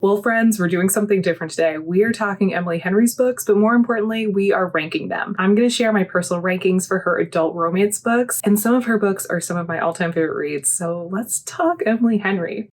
Well, friends, we're doing something different today. We are talking Emily Henry's books, but more importantly, we are ranking them. I'm going to share my personal rankings for her adult romance books, and some of her books are some of my all-time favorite reads. So let's talk Emily Henry.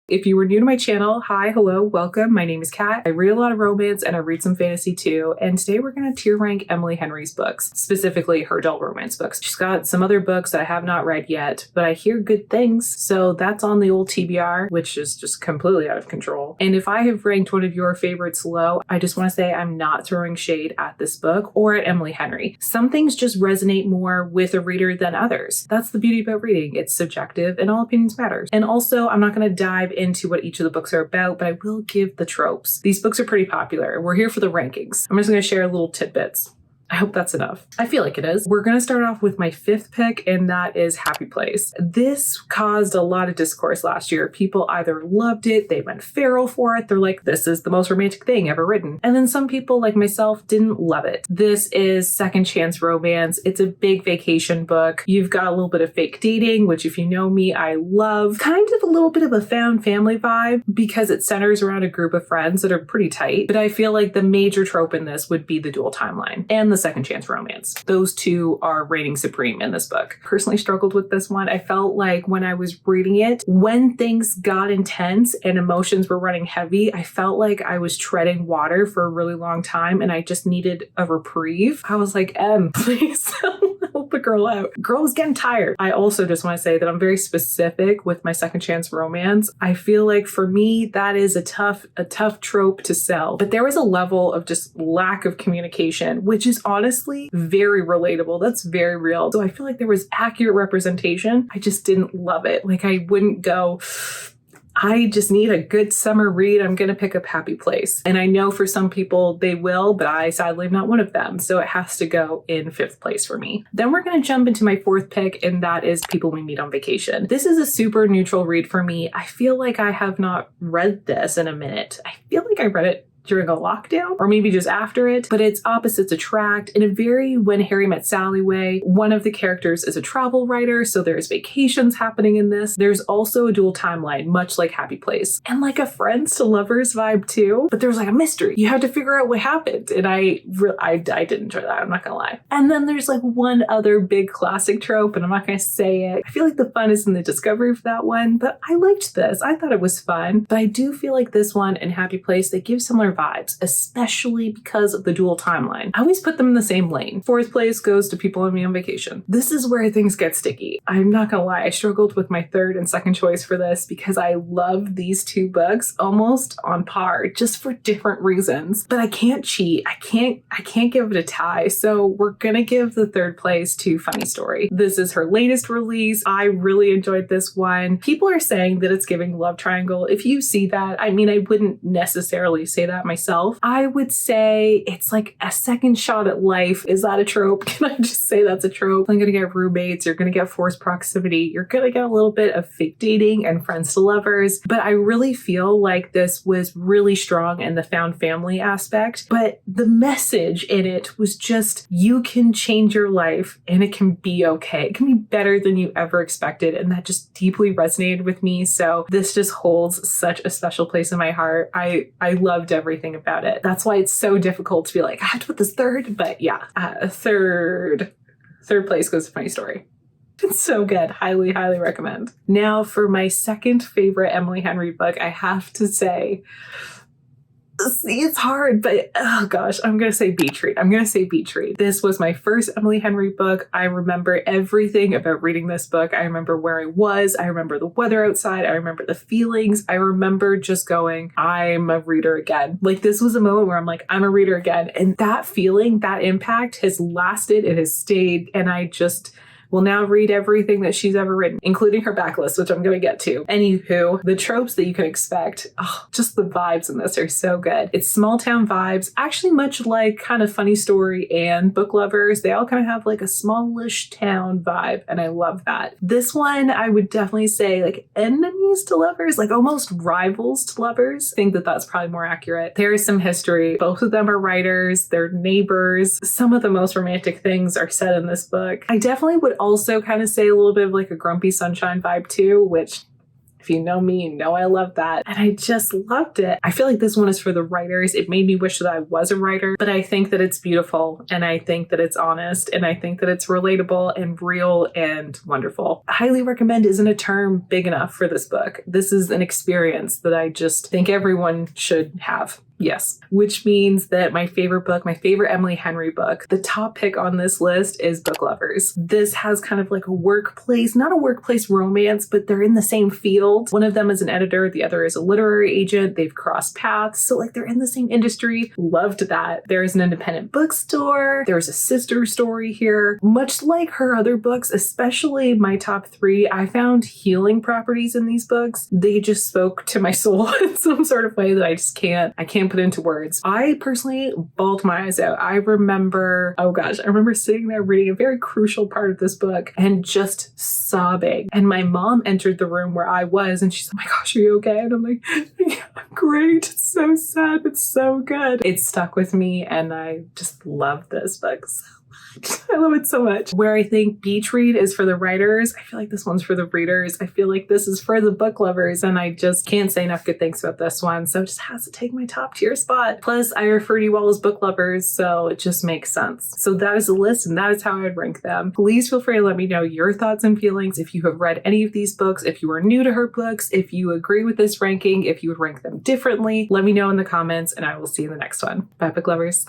If you were new to my channel, hi, hello, welcome. My name is Kat. I read a lot of romance and I read some fantasy too. And today we're going to tier rank Emily Henry's books, specifically her adult romance books. She's got some other books that I have not read yet, but I hear good things. So that's on the old TBR, which is just completely out of control. And if I have ranked one of your favorites low, I just want to say I'm not throwing shade at this book or at Emily Henry. Some things just resonate more with a reader than others. That's the beauty about reading. It's subjective and all opinions matter. And also, I'm not going to dive into what each of the books are about, but I will give the tropes. These books are pretty popular. We're here for the rankings. I'm just going to share little tidbits. I hope that's enough. I feel like it is. We're going to start off with my fifth pick, and that is Happy Place. This caused a lot of discourse last year. People either loved it, they went feral for it. They're like, this is the most romantic thing ever written. And then some people like myself didn't love it. This is second chance romance. It's a big vacation book. You've got a little bit of fake dating, which if you know me, I love. Kind of a little bit of a found family vibe because it centers around a group of friends that are pretty tight. But I feel like the major trope in this would be the dual timeline and the second chance romance. Those two are reigning supreme in this book. Personally struggled with this one. I felt like when I was reading it, when things got intense and emotions were running heavy, I felt like I was treading water for a really long time and I just needed a reprieve. I was like, please help the girl out. Girl was getting tired. I also just want to say that I'm very specific with my second chance romance. I feel like for me, that is a tough trope to sell. But there was a level of just lack of communication, which is honestly very relatable. That's very real. So I feel like there was accurate representation. I just didn't love it. Like I wouldn't go, I just need a good summer read. I'm going to pick up Happy Place. And I know for some people they will, but I sadly am not one of them. So it has to go in fifth place for me. Then we're going to jump into my fourth pick, and that is People We Meet on Vacation. This is a super neutral read for me. I feel like I have not read this in a minute. I feel like I read it during a lockdown or maybe just after it, but it's opposites attract in a very When Harry Met Sally way. One of the characters is a travel writer, so there's vacations happening in this. There's also a dual timeline, much like Happy Place, and like a friends to lovers vibe too, but there's like a mystery. You have to figure out what happened, and I did enjoy that, I'm not gonna lie. And then there's like one other big classic trope, and I'm not gonna say it. I feel like the fun is in the discovery for that one, but I liked this. I thought it was fun, but I do feel like this one and Happy Place, they give similar vibes, especially because of the dual timeline. I always put them in the same lane. Fourth place goes to People and Me on Vacation. This is where things get sticky. I'm not gonna lie, I struggled with my third and second choice for this because I love these two books almost on par, just for different reasons. But I can't cheat. I can't give it a tie. So we're gonna give the third place to Funny Story. This is her latest release. I really enjoyed this one. People are saying that it's giving love triangle. If you see that, I mean, I wouldn't necessarily say that myself. I would say it's like a second shot at life. Is that a trope? Can I just say that's a trope? I'm gonna get roommates, you're gonna get forced proximity, you're gonna get a little bit of fake dating and friends to lovers. But I really feel like this was really strong in the found family aspect. But the message in it was just, you can change your life and it can be okay. It can be better than you ever expected. And that just deeply resonated with me. So this just holds such a special place in my heart. I loved everything about it. That's why it's so difficult to be like, I have to put this third, but yeah, third place goes to Funny Story. It's so good. Highly, highly recommend. Now for my second favorite Emily Henry book, I have to say, see, it's hard, but oh gosh, I'm going to say Beach Read. This was my first Emily Henry book. I remember everything about reading this book. I remember where I was. I remember the weather outside. I remember the feelings. I remember just going, I'm a reader again. Like this was a moment where I'm like, I'm a reader again. And that feeling, that impact has lasted. It has stayed. And I just will now read everything that she's ever written, including her backlist, which I'm going to get to. Anywho, the tropes that you can expect, just the vibes in this are so good. It's small town vibes, actually much like kind of Funny Story and Book Lovers. They all kind of have like a smallish town vibe, and I love that. This one, I would definitely say like enemies to lovers, like almost rivals to lovers. I think that that's probably more accurate. There is some history. Both of them are writers. They're neighbors. Some of the most romantic things are said in this book. I definitely would also kind of say a little bit of like a Grumpy Sunshine vibe too, which If you know me, you know I love that. And I just loved it. I feel like this one is for the writers. It made me wish that I was a writer, but I think that it's beautiful, and I think that it's honest, and I think that it's relatable and real and wonderful. Highly recommend isn't a term big enough for this book. This is an experience that I just think everyone should have. Yes. Which means that my favorite book, my favorite Emily Henry book, the top pick on this list is Book Lovers. This has kind of like a workplace, not a workplace romance, but they're in the same field. One of them is an editor, the other is a literary agent. They've crossed paths. So like they're in the same industry. Loved that. There's an independent bookstore. There's a sister story here. Much like her other books, especially my top three, I found healing properties in these books. They just spoke to my soul in some sort of way that I can't put into words. I personally bawled my eyes out. I remember sitting there reading a very crucial part of this book and just sobbing. And my mom entered the room where I was and she's like, "Oh my gosh, are you okay?" And I'm like, "Yeah, I'm great. It's so sad. It's so good." It stuck with me and I just love this book so much. I love it so much. Where I think Beach Read is for the writers, I feel like this one's for the readers. I feel like this is for the book lovers, and I just can't say enough good things about this one. So it just has to take my top tier spot. Plus, I refer to you all as book lovers, so it just makes sense. So that is the list, and that is how I'd rank them. Please feel free to let me know your thoughts and feelings if you have read any of these books, if you are new to her books, if you agree with this ranking, if you would rank them differently. Let me know in the comments, and I will see you in the next one. Bye, book lovers.